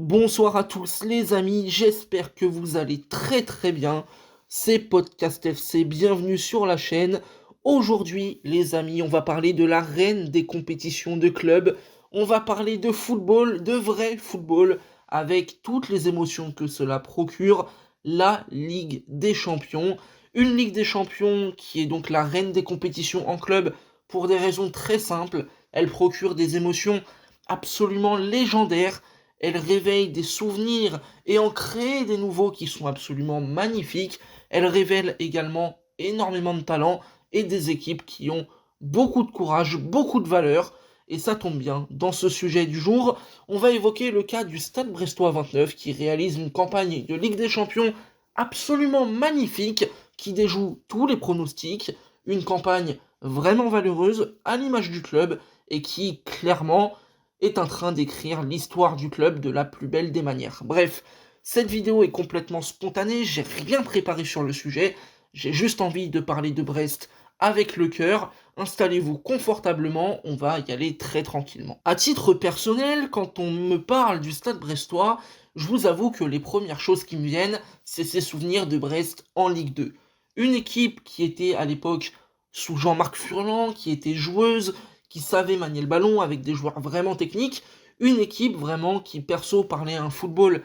Bonsoir à tous les amis, j'espère que vous allez très très bien. C'est Podcast FC, bienvenue sur la chaîne. Aujourd'hui les amis, on va parler de la reine des compétitions de club. On va parler de football, de vrai football, avec toutes les émotions que cela procure, la Ligue des Champions. Une Ligue des Champions qui est donc la reine des compétitions en club pour des raisons très simples. Elle procure des émotions absolument légendaires. Elle réveille des souvenirs et en crée des nouveaux qui sont absolument magnifiques. Elle révèle également énormément de talent et des équipes qui ont beaucoup de courage, beaucoup de valeur. Et ça tombe bien, dans ce sujet du jour, on va évoquer le cas du Stade Brestois 29 qui réalise une campagne de Ligue des Champions absolument magnifique, qui déjoue tous les pronostics, une campagne vraiment valeureuse à l'image du club et qui clairement est en train d'écrire l'histoire du club de la plus belle des manières. Bref, cette vidéo est complètement spontanée, j'ai rien préparé sur le sujet, j'ai juste envie de parler de Brest avec le cœur. Installez-vous confortablement, on va y aller très tranquillement. À titre personnel, quand on me parle du Stade brestois, je vous avoue que les premières choses qui me viennent, c'est ces souvenirs de Brest en Ligue 2. Une équipe qui était à l'époque sous Jean-Marc Furlan, qui était joueuse, qui savait manier le ballon avec des joueurs vraiment techniques, une équipe vraiment qui perso parlait un football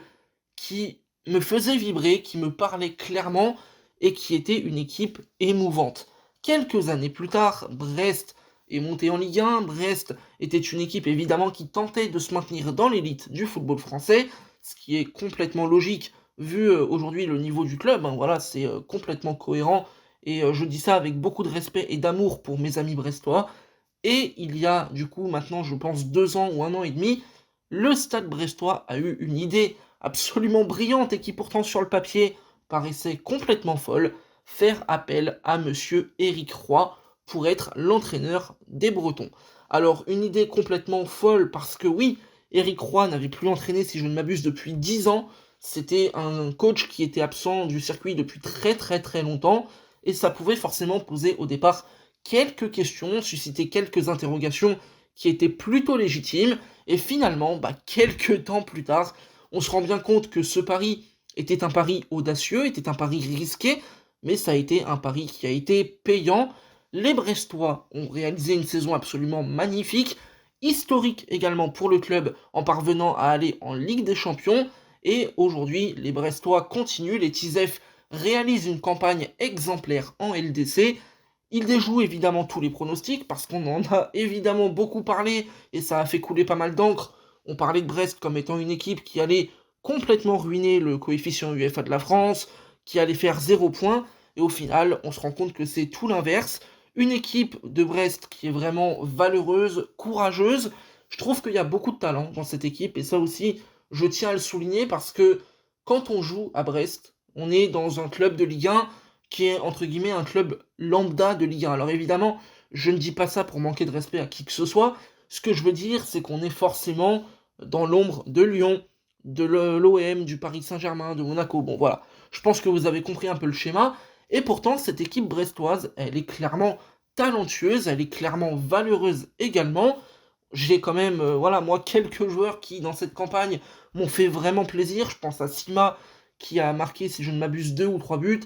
qui me faisait vibrer, qui me parlait clairement et qui était une équipe émouvante. Quelques années plus tard, Brest est monté en Ligue 1, Brest était une équipe évidemment qui tentait de se maintenir dans l'élite du football français, ce qui est complètement logique vu aujourd'hui le niveau du club, hein, voilà, c'est complètement cohérent et je dis ça avec beaucoup de respect et d'amour pour mes amis brestois. Et il y a du coup maintenant je pense 2 ans ou 1 an et demi, le Stade brestois a eu une idée absolument brillante et qui pourtant sur le papier paraissait complètement folle, faire appel à monsieur Éric Roy pour être l'entraîneur des Bretons. Alors une idée complètement folle parce que oui, Éric Roy n'avait plus entraîné si je ne m'abuse depuis 10 ans, c'était un coach qui était absent du circuit depuis très très très longtemps et ça pouvait forcément poser au départ quelques questions, susciter quelques interrogations qui étaient plutôt légitimes, et finalement, quelques temps plus tard, on se rend bien compte que ce pari était un pari audacieux, était un pari risqué, mais ça a été un pari qui a été payant. Les Brestois ont réalisé une saison absolument magnifique, historique également pour le club en parvenant à aller en Ligue des Champions, et aujourd'hui les Brestois continuent, les Tisef réalisent une campagne exemplaire en LDC. Il déjoue évidemment tous les pronostics, parce qu'on en a évidemment beaucoup parlé, et ça a fait couler pas mal d'encre. On parlait de Brest comme étant une équipe qui allait complètement ruiner le coefficient UEFA de la France, qui allait faire 0 point, et au final, on se rend compte que c'est tout l'inverse. Une équipe de Brest qui est vraiment valeureuse, courageuse. Je trouve qu'il y a beaucoup de talent dans cette équipe, et ça aussi, je tiens à le souligner, parce que quand on joue à Brest, on est dans un club de Ligue 1 qui est entre guillemets un club lambda de Ligue 1. Alors évidemment, je ne dis pas ça pour manquer de respect à qui que ce soit. Ce que je veux dire, c'est qu'on est forcément dans l'ombre de Lyon, de l'OM, du Paris Saint-Germain, de Monaco. Bon voilà, je pense que vous avez compris un peu le schéma. Et pourtant, cette équipe brestoise, elle est clairement talentueuse, elle est clairement valeureuse également. J'ai quand même, voilà, moi, quelques joueurs qui, dans cette campagne, m'ont fait vraiment plaisir. Je pense à Sima, qui a marqué, si je ne m'abuse, 2 ou 3 buts,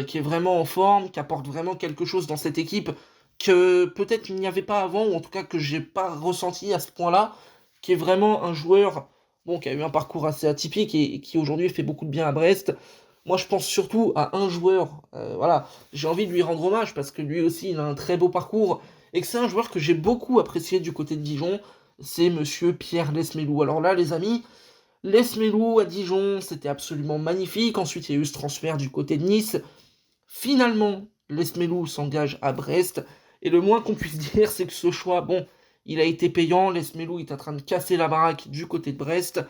qui est vraiment en forme, qui apporte vraiment quelque chose dans cette équipe que peut-être il n'y avait pas avant, ou en tout cas que j'ai pas ressenti à ce point-là, qui est vraiment un joueur, bon, qui a eu un parcours assez atypique et qui aujourd'hui fait beaucoup de bien à Brest. Moi, je pense surtout à un joueur, voilà, j'ai envie de lui rendre hommage parce que lui aussi, il a un très beau parcours et que c'est un joueur que j'ai beaucoup apprécié du côté de Dijon, c'est monsieur Pierre Lesmelou. Alors là, les amis, Lesmelou à Dijon, c'était absolument magnifique. Ensuite, il y a eu ce transfert du côté de Nice. Finalement, Lesmelou s'engage à Brest. Et le moins qu'on puisse dire, c'est que ce choix, bon, il a été payant. Lesmelou est en train de casser la baraque du côté de Brest.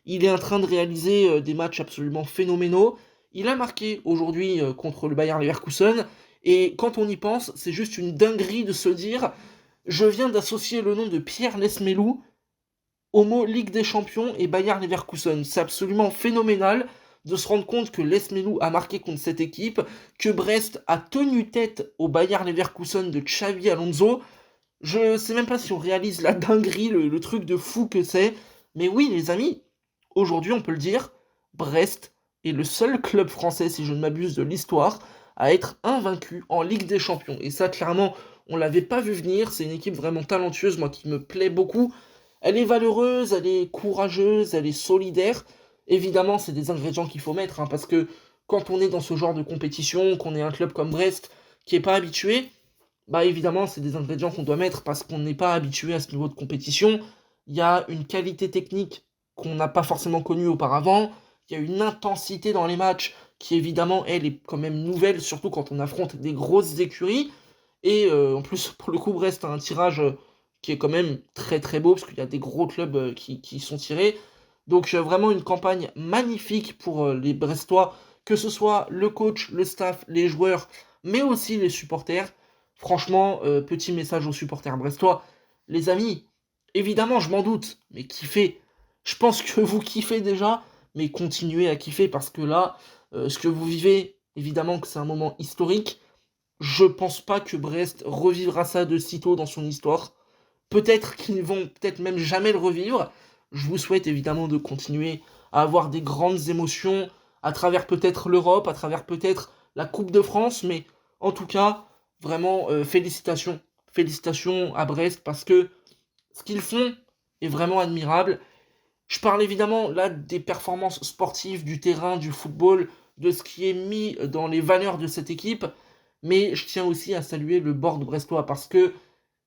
Il est en train de réaliser des matchs absolument phénoménaux. Il a marqué aujourd'hui contre le Bayer Leverkusen. Et quand on y pense, c'est juste une dinguerie de se dire, je viens d'associer le nom de Pierre Lesmelou au mot Ligue des Champions et Bayer Leverkusen. C'est absolument phénoménal de se rendre compte que Lesmelou a marqué contre cette équipe, que Brest a tenu tête au Bayer Leverkusen de Xavi Alonso. Je sais même pas si on réalise la dinguerie, le truc de fou que c'est. Mais oui, les amis, Aujourd'hui, on peut le dire, Brest est le seul club français, si je ne m'abuse, de l'histoire à être invaincu en Ligue des Champions. Et ça, clairement, on l'avait pas vu venir. C'est une équipe vraiment talentueuse, moi, qui me plaît beaucoup. Elle est valeureuse, elle est courageuse, elle est solidaire. Évidemment, c'est des ingrédients qu'il faut mettre, hein, parce que quand on est dans ce genre de compétition, qu'on est un club comme Brest qui n'est pas habitué, bah évidemment, c'est des ingrédients qu'on doit mettre parce qu'on n'est pas habitué à ce niveau de compétition. Il y a une qualité technique qu'on n'a pas forcément connue auparavant. Il y a une intensité dans les matchs qui, évidemment, elle est quand même nouvelle, surtout quand on affronte des grosses écuries. Et en plus, pour le coup, Brest a un tirage qui est quand même très très beau parce qu'il y a des gros clubs qui sont tirés. Donc vraiment une campagne magnifique pour les Brestois, que ce soit le coach, le staff, les joueurs, mais aussi les supporters. Franchement, petit message aux supporters brestois. Les amis, évidemment, je m'en doute, mais kiffez. Je pense que vous kiffez déjà, mais continuez à kiffer parce que là, ce que vous vivez, évidemment que c'est un moment historique. Je pense pas que Brest revivra ça de sitôt dans son histoire. Peut-être qu'ils vont peut-être même jamais le revivre. Je vous souhaite évidemment de continuer à avoir des grandes émotions à travers peut-être l'Europe, à travers peut-être la Coupe de France, mais en tout cas, vraiment félicitations. Félicitations à Brest parce que ce qu'ils font est vraiment admirable. Je parle évidemment là des performances sportives, du terrain, du football, de ce qui est mis dans les valeurs de cette équipe, mais je tiens aussi à saluer le board brestois parce que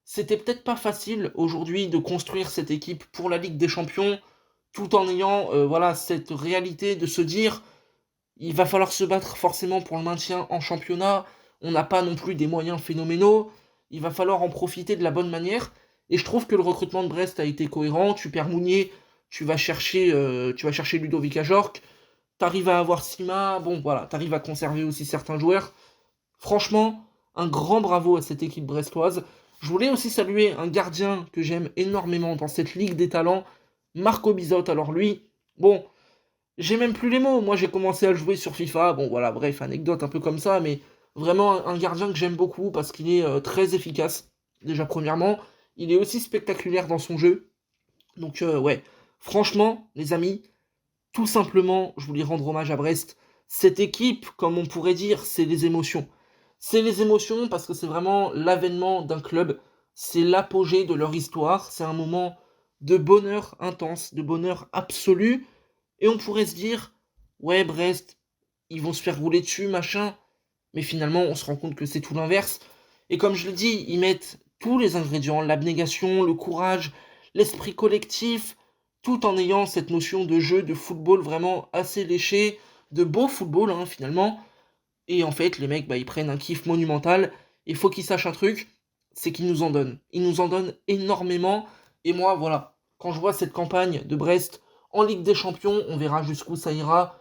c'était peut-être pas facile aujourd'hui de construire cette équipe pour la Ligue des Champions, tout en ayant voilà cette réalité de se dire il va falloir se battre forcément pour le maintien en championnat. On n'a pas non plus des moyens phénoménaux. Il va falloir en profiter de la bonne manière. Et je trouve que le recrutement de Brest a été cohérent. Tu perds Mounier, tu vas chercher Ludovic Ajorc. T'arrives à avoir Sima. Bon, voilà, t'arrives à conserver aussi certains joueurs. Franchement, un grand bravo à cette équipe brestoise. Je voulais aussi saluer un gardien que j'aime énormément dans cette Ligue des Talents, Marco Bizot. Alors lui, bon, j'ai même plus les mots. Moi, j'ai commencé à le jouer sur FIFA. Bon, voilà, bref, anecdote un peu comme ça, mais vraiment un gardien que j'aime beaucoup parce qu'il est très efficace. Déjà, premièrement, il est aussi spectaculaire dans son jeu. Donc, ouais, franchement, les amis, tout simplement, je voulais rendre hommage à Brest. Cette équipe, comme on pourrait dire, c'est les émotions. C'est les émotions parce que c'est vraiment l'avènement d'un club. C'est l'apogée de leur histoire. C'est un moment de bonheur intense, de bonheur absolu. Et on pourrait se dire, ouais, Brest, ils vont se faire rouler dessus, machin. Mais finalement, on se rend compte que c'est tout l'inverse. Et comme je le dis, ils mettent tous les ingrédients, l'abnégation, le courage, l'esprit collectif, tout en ayant cette notion de jeu, de football vraiment assez léché, de beau football, hein, finalement. Et en fait, les mecs, bah, ils prennent un kiff monumental. Il faut qu'ils sachent un truc, c'est qu'ils nous en donnent. Ils nous en donnent énormément. Et moi, voilà, quand je vois cette campagne de Brest en Ligue des Champions, on verra jusqu'où ça ira.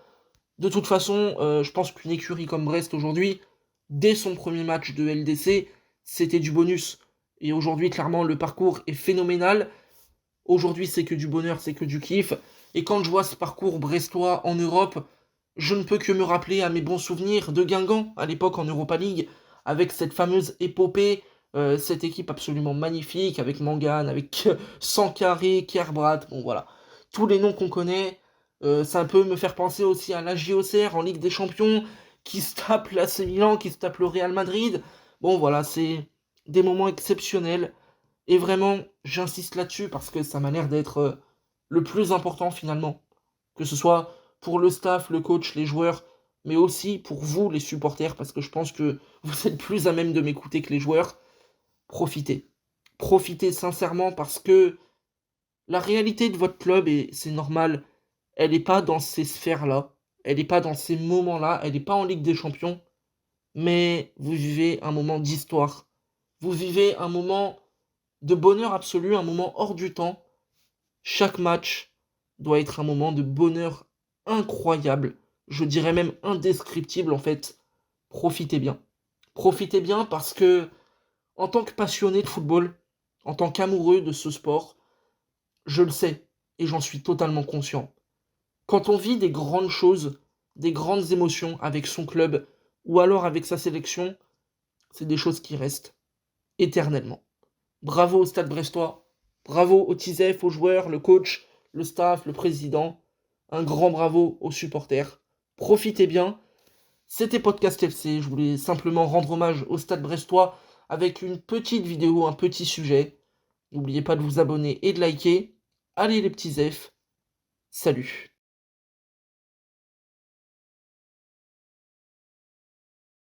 De toute façon, je pense qu'une écurie comme Brest aujourd'hui, dès son premier match de LDC, c'était du bonus. Et aujourd'hui, clairement, le parcours est phénoménal. Aujourd'hui, c'est que du bonheur, c'est que du kiff. Et quand je vois ce parcours brestois en Europe, je ne peux que me rappeler à mes bons souvenirs de Guingamp, à l'époque en Europa League, avec cette fameuse épopée, cette équipe absolument magnifique, avec Mangane, avec Sankaré, Kerbrat, bon voilà. Tous les noms qu'on connaît, ça peut me faire penser aussi à la JOCR en Ligue des Champions, qui se tape l'AC Milan, qui se tape le Real Madrid. Bon voilà, c'est des moments exceptionnels. Et vraiment, j'insiste là-dessus parce que ça m'a l'air d'être le plus important finalement. Que ce soit pour le staff, le coach, les joueurs, mais aussi pour vous, les supporters, parce que je pense que vous êtes plus à même de m'écouter que les joueurs. Profitez. Profitez sincèrement parce que la réalité de votre club, et c'est normal, elle n'est pas dans ces sphères-là, elle n'est pas dans ces moments-là, elle n'est pas en Ligue des Champions, mais vous vivez un moment d'histoire. Vous vivez un moment de bonheur absolu, un moment hors du temps. Chaque match doit être un moment de bonheur incroyable, je dirais même indescriptible en fait. Profitez bien. Profitez bien parce que, en tant que passionné de football, en tant qu'amoureux de ce sport, je le sais et j'en suis totalement conscient. Quand on vit des grandes choses, des grandes émotions avec son club ou alors avec sa sélection, c'est des choses qui restent éternellement. Bravo au Stade Brestois, bravo au TISEF, aux joueurs, le coach, le staff, le président. un grand bravo aux supporters. Profitez bien. C'était Podcast FC, je voulais simplement rendre hommage au Stade Brestois avec une petite vidéo, un petit sujet. N'oubliez pas de vous abonner et de liker. Allez les petits F, salut.